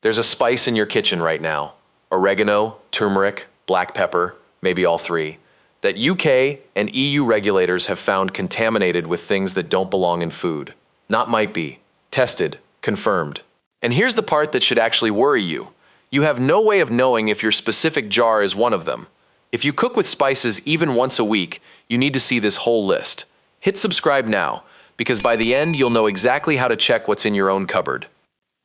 There's a spice in your kitchen right now. Oregano, turmeric, black pepper, maybe all three, that UK and EU regulators have found contaminated with things that don't belong in food. Not might be. Tested. Confirmed. And here's the part that should actually worry you. You have no way of knowing if your specific jar is one of them. If you cook with spices even once a week, you need to see this whole list. Hit subscribe now, because by the end you'll know exactly how to check what's in your own cupboard.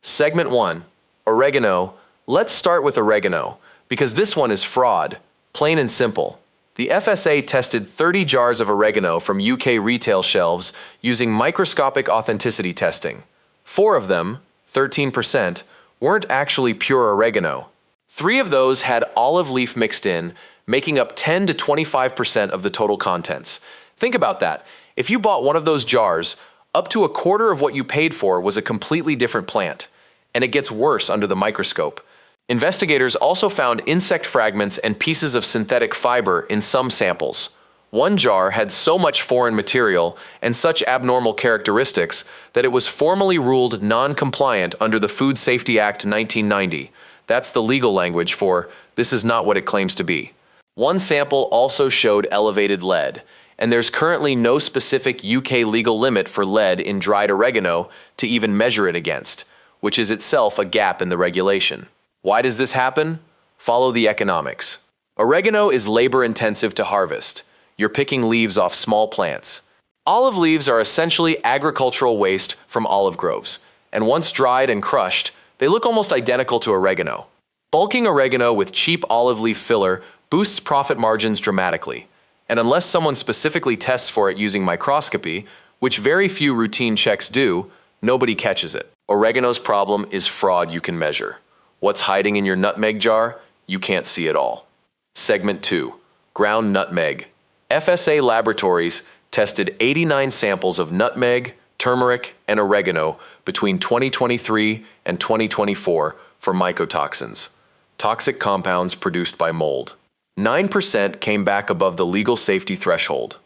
Segment 1. Oregano. Let's start with oregano, because this one is fraud. Plain and simple. The FSA tested 30 jars of oregano from UK retail shelves using microscopic authenticity testing. 4 of them, 13%, weren't actually pure oregano. 3 of those had olive leaf mixed in, making up 10 to 25% of the total contents. Think about that. If you bought one of those jars, up to a quarter of what you paid for was a completely different plant. And it gets worse under the microscope. Investigators also found insect fragments and pieces of synthetic fiber in some samples. One jar had so much foreign material and such abnormal characteristics that it was formally ruled non-compliant under the Food Safety Act 1990. That's the legal language for, this is not what it claims to be. One sample also showed elevated lead, and there's currently no specific UK legal limit for lead in dried oregano to even measure it against, which is itself a gap in the regulation. Why does this happen? Follow the economics. Oregano is labor-intensive to harvest. You're picking leaves off small plants. Olive leaves are essentially agricultural waste from olive groves, and once dried and crushed, they look almost identical to oregano. Bulking oregano with cheap olive leaf filler boosts profit margins dramatically, and unless someone specifically tests for it using microscopy, which very few routine checks do, nobody catches it. Oregano's problem is fraud you can measure. What's hiding in your nutmeg jar? You can't see it all. Segment 2. Ground nutmeg. FSA Laboratories tested 89 samples of nutmeg, turmeric, and oregano between 2023 and 2024 for mycotoxins, toxic compounds produced by mold. 9% came back above the legal safety threshold.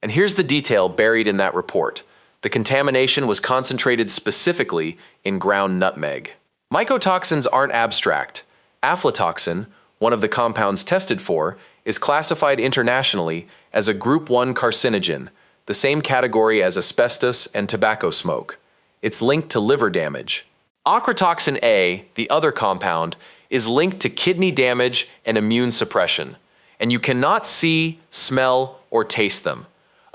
And here's the detail buried in that report. The contamination was concentrated specifically in ground nutmeg. Mycotoxins aren't abstract. Aflatoxin, one of the compounds tested for, is classified internationally as a Group 1 carcinogen, the same category as asbestos and tobacco smoke. It's linked to liver damage. Ochratoxin A, the other compound, is linked to kidney damage and immune suppression, and you cannot see, smell, or taste them.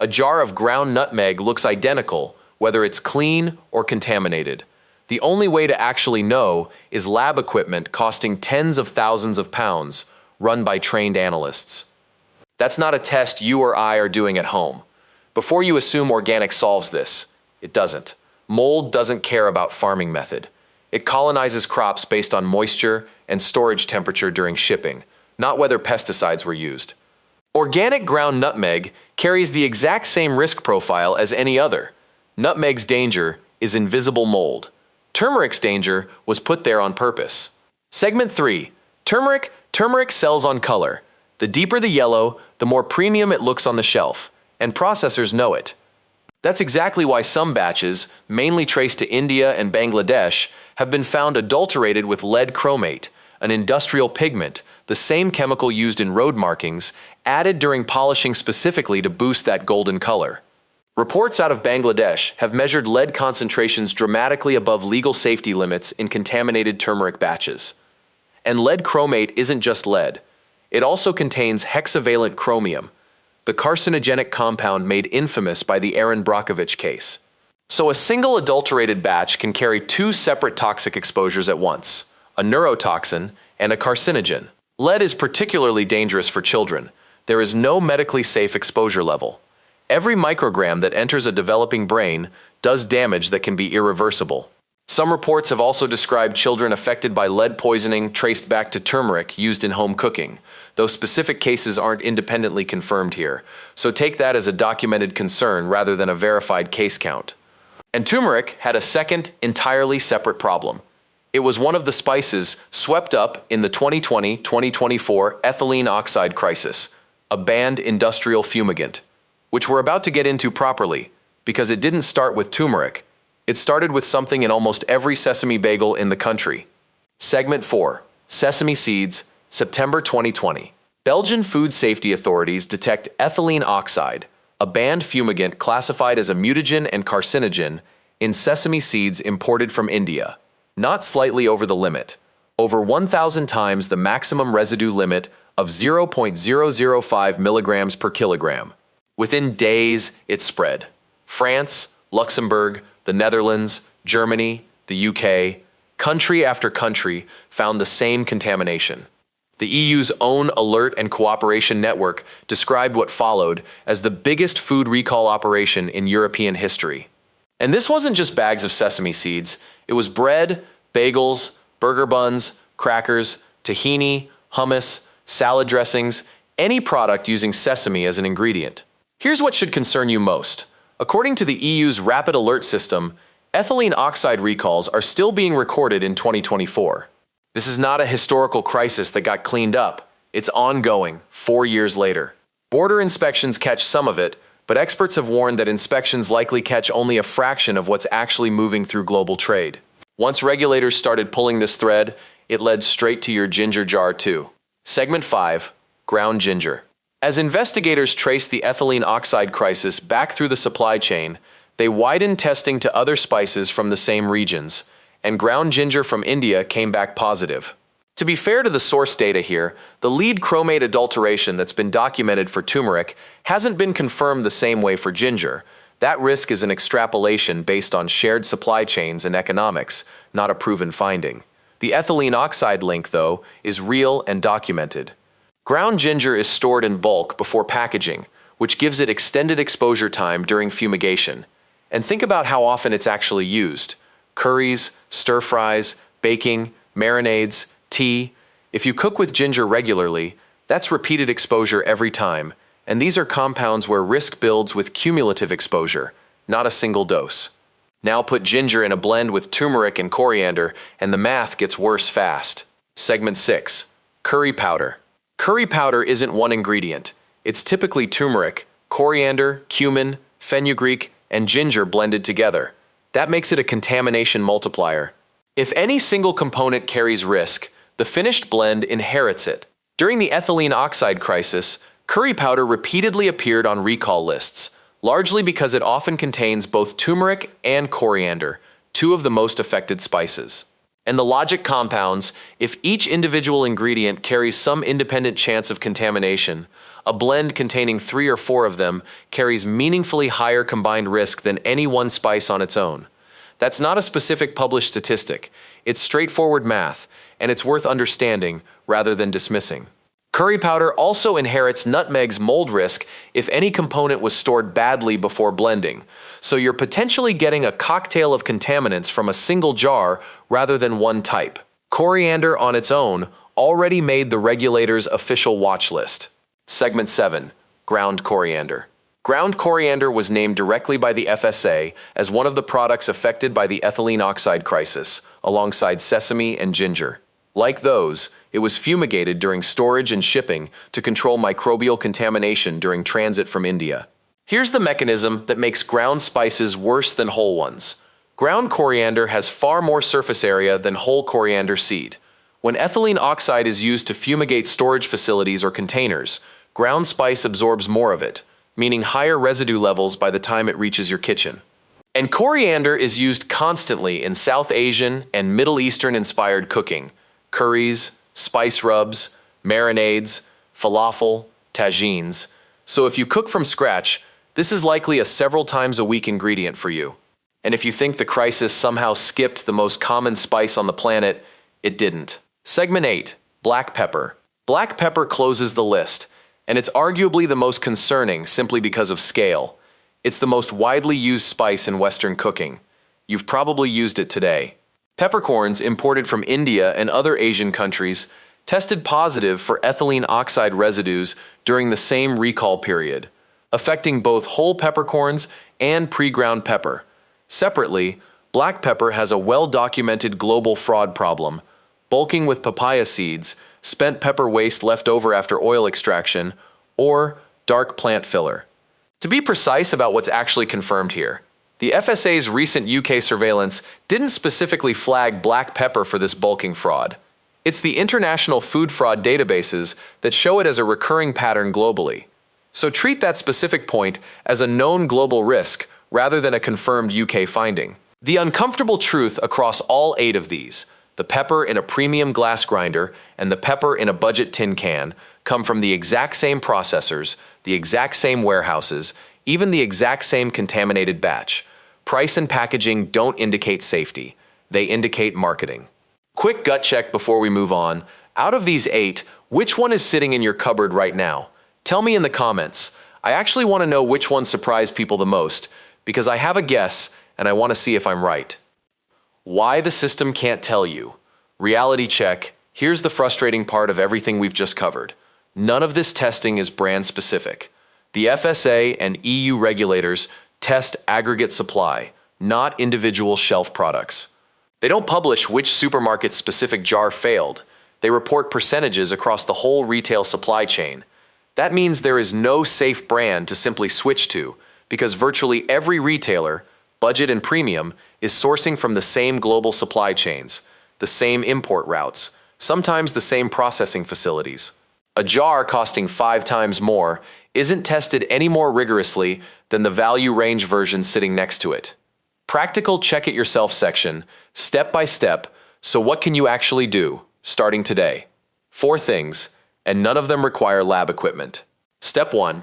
A jar of ground nutmeg looks identical, whether it's clean or contaminated. The only way to actually know is lab equipment costing tens of thousands of pounds, run by trained analysts. That's not a test you or I are doing at home. Before you assume organic solves this, it doesn't. Mold doesn't care about farming method. It colonizes crops based on moisture and storage temperature during shipping, not whether pesticides were used. Organic ground nutmeg carries the exact same risk profile as any other. Nutmeg's danger is invisible mold. Turmeric's danger was put there on purpose. Segment 3. Turmeric. Turmeric sells on color. The deeper the yellow, the more premium it looks on the shelf, and processors know it. That's exactly why some batches, mainly traced to India and Bangladesh, have been found adulterated with lead chromate, an industrial pigment, the same chemical used in road markings, added during polishing specifically to boost that golden color. Reports out of Bangladesh have measured lead concentrations dramatically above legal safety limits in contaminated turmeric batches. And lead chromate isn't just lead. It also contains hexavalent chromium, the carcinogenic compound made infamous by the Aaron Brockovich case. So a single adulterated batch can carry 2 separate toxic exposures at once, a neurotoxin and a carcinogen. Lead is particularly dangerous for children. There is no medically safe exposure level. Every microgram that enters a developing brain does damage that can be irreversible. Some reports have also described children affected by lead poisoning traced back to turmeric used in home cooking, though specific cases aren't independently confirmed here, so take that as a documented concern rather than a verified case count. And turmeric had a second, entirely separate problem. It was one of the spices swept up in the 2020-2024 ethylene oxide crisis, a banned industrial fumigant, which we're about to get into properly, because it didn't start with turmeric. It started with something in almost every sesame bagel in the country. Segment 4. Sesame seeds, September 2020. Belgian food safety authorities detect ethylene oxide, a banned fumigant classified as a mutagen and carcinogen, in sesame seeds imported from India. Not slightly over the limit, over 1,000 times the maximum residue limit of 0.005 milligrams per kilogram. Within days, it spread. France, Luxembourg, the Netherlands, Germany, the UK, country after country found the same contamination. The EU's own Alert and Cooperation Network described what followed as the biggest food recall operation in European history. And this wasn't just bags of sesame seeds, it was bread, bagels, burger buns, crackers, tahini, hummus, salad dressings, any product using sesame as an ingredient. Here's what should concern you most. According to the EU's Rapid Alert System, ethylene oxide recalls are still being recorded in 2024. This is not a historical crisis that got cleaned up. It's ongoing, 4 years later. Border inspections catch some of it, but experts have warned that inspections likely catch only a fraction of what's actually moving through global trade. Once regulators started pulling this thread, it led straight to your ginger jar too. Segment 5. Ground ginger. As investigators traced the ethylene oxide crisis back through the supply chain, they widened testing to other spices from the same regions, and ground ginger from India came back positive. To be fair to the source data here, the lead chromate adulteration that's been documented for turmeric hasn't been confirmed the same way for ginger. That risk is an extrapolation based on shared supply chains and economics, not a proven finding. The ethylene oxide link, though, is real and documented. Ground ginger is stored in bulk before packaging, which gives it extended exposure time during fumigation. And think about how often it's actually used. Curries, stir-fries, baking, marinades, tea. If you cook with ginger regularly, that's repeated exposure every time, and these are compounds where risk builds with cumulative exposure, not a single dose. Now put ginger in a blend with turmeric and coriander, and the math gets worse fast. Segment 6. Curry powder. Curry powder isn't one ingredient. It's typically turmeric, coriander, cumin, fenugreek, and ginger blended together. That makes it a contamination multiplier. If any single component carries risk, the finished blend inherits it. During the ethylene oxide crisis, curry powder repeatedly appeared on recall lists, largely because it often contains both turmeric and coriander, two of the most affected spices. And the logic compounds: if each individual ingredient carries some independent chance of contamination, a blend containing 3 or 4 of them carries meaningfully higher combined risk than any one spice on its own. That's not a specific published statistic. It's straightforward math, and it's worth understanding rather than dismissing. Curry powder also inherits nutmeg's mold risk if any component was stored badly before blending, so you're potentially getting a cocktail of contaminants from a single jar rather than one type. Coriander on its own already made the regulator's official watch list. Segment 7. Ground coriander. Ground coriander was named directly by the FSA as one of the products affected by the ethylene oxide crisis, alongside sesame and ginger. Like those, it was fumigated during storage and shipping to control microbial contamination during transit from India. Here's the mechanism that makes ground spices worse than whole ones. Ground coriander has far more surface area than whole coriander seed. When ethylene oxide is used to fumigate storage facilities or containers, ground spice absorbs more of it, meaning higher residue levels by the time it reaches your kitchen. And coriander is used constantly in South Asian and Middle Eastern-inspired cooking: curries, spice rubs, marinades, falafel, tagines. So if you cook from scratch, this is likely a several times a week ingredient for you. And if you think the crisis somehow skipped the most common spice on the planet, it didn't. Segment 8. Black pepper. Black pepper closes the list, and it's arguably the most concerning simply because of scale. It's the most widely used spice in Western cooking. You've probably used it today. Peppercorns imported from India and other Asian countries tested positive for ethylene oxide residues during the same recall period, affecting both whole peppercorns and pre-ground pepper. Separately, black pepper has a well-documented global fraud problem: bulking with papaya seeds, spent pepper waste left over after oil extraction, or dark plant filler. To be precise about what's actually confirmed here, The FSA's recent UK surveillance didn't specifically flag black pepper for this bulking fraud. It's the international food fraud databases that show it as a recurring pattern globally. So treat that specific point as a known global risk rather than a confirmed UK finding. The uncomfortable truth across all 8 of these, the pepper in a premium glass grinder and the pepper in a budget tin can, come from the exact same processors, the exact same warehouses, even the exact same contaminated batch. Price and packaging don't indicate safety. They indicate marketing. Quick gut check before we move on. Out of these 8, which one is sitting in your cupboard right now? Tell me in the comments. I actually want to know which one surprised people the most, because I have a guess and I want to see if I'm right. Why the system can't tell you. Reality check. Here's the frustrating part of everything we've just covered. None of this testing is brand specific. The FSA and EU regulators test aggregate supply, not individual shelf products. They don't publish which supermarket's specific jar failed. They report percentages across the whole retail supply chain. That means there is no safe brand to simply switch to, because virtually every retailer, budget and premium, is sourcing from the same global supply chains, the same import routes, sometimes the same processing facilities. A jar costing 5 times more isn't tested any more rigorously than the value range version sitting next to it. Practical check-it-yourself section, step by step, so what can you actually do, starting today? 4 things, and none of them require lab equipment. Step 1.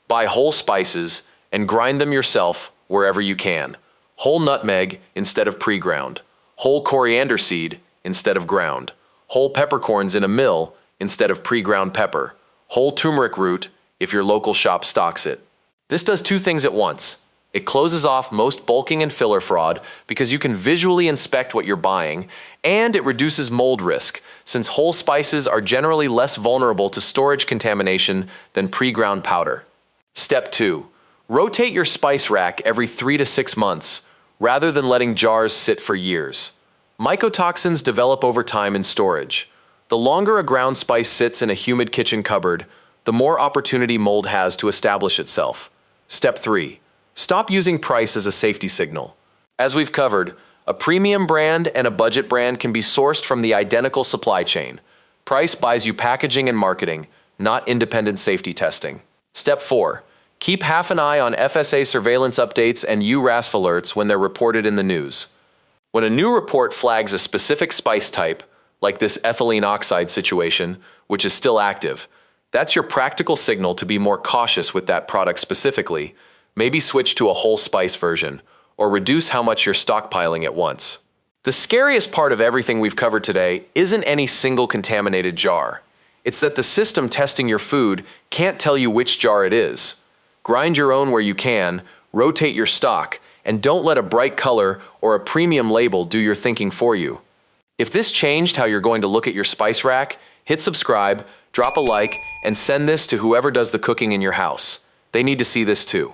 Buy whole spices and grind them yourself wherever you can. Whole nutmeg instead of pre-ground. Whole coriander seed instead of ground. Whole peppercorns in a mill instead of pre-ground pepper. Whole turmeric root if your local shop stocks it. This does 2 things at once. It closes off most bulking and filler fraud because you can visually inspect what you're buying, and it reduces mold risk, since whole spices are generally less vulnerable to storage contamination than pre-ground powder. Step 2. Rotate your spice rack every 3 to 6 months, rather than letting jars sit for years. Mycotoxins develop over time in storage. The longer a ground spice sits in a humid kitchen cupboard, the more opportunity mold has to establish itself. Step 3. Stop using price as a safety signal. As we've covered, a premium brand and a budget brand can be sourced from the identical supply chain. Price buys you packaging and marketing, not independent safety testing. Step 4. Keep half an eye on FSA surveillance updates and URASF alerts when they're reported in the news. When a new report flags a specific spice type, like this ethylene oxide situation, which is still active, that's your practical signal to be more cautious with that product specifically. Maybe switch to a whole spice version, or reduce how much you're stockpiling at once. The scariest part of everything we've covered today isn't any single contaminated jar. It's that the system testing your food can't tell you which jar it is. Grind your own where you can, rotate your stock, and don't let a bright color or a premium label do your thinking for you. If this changed how you're going to look at your spice rack, hit subscribe, drop a like, and send this to whoever does the cooking in your house. They need to see this too.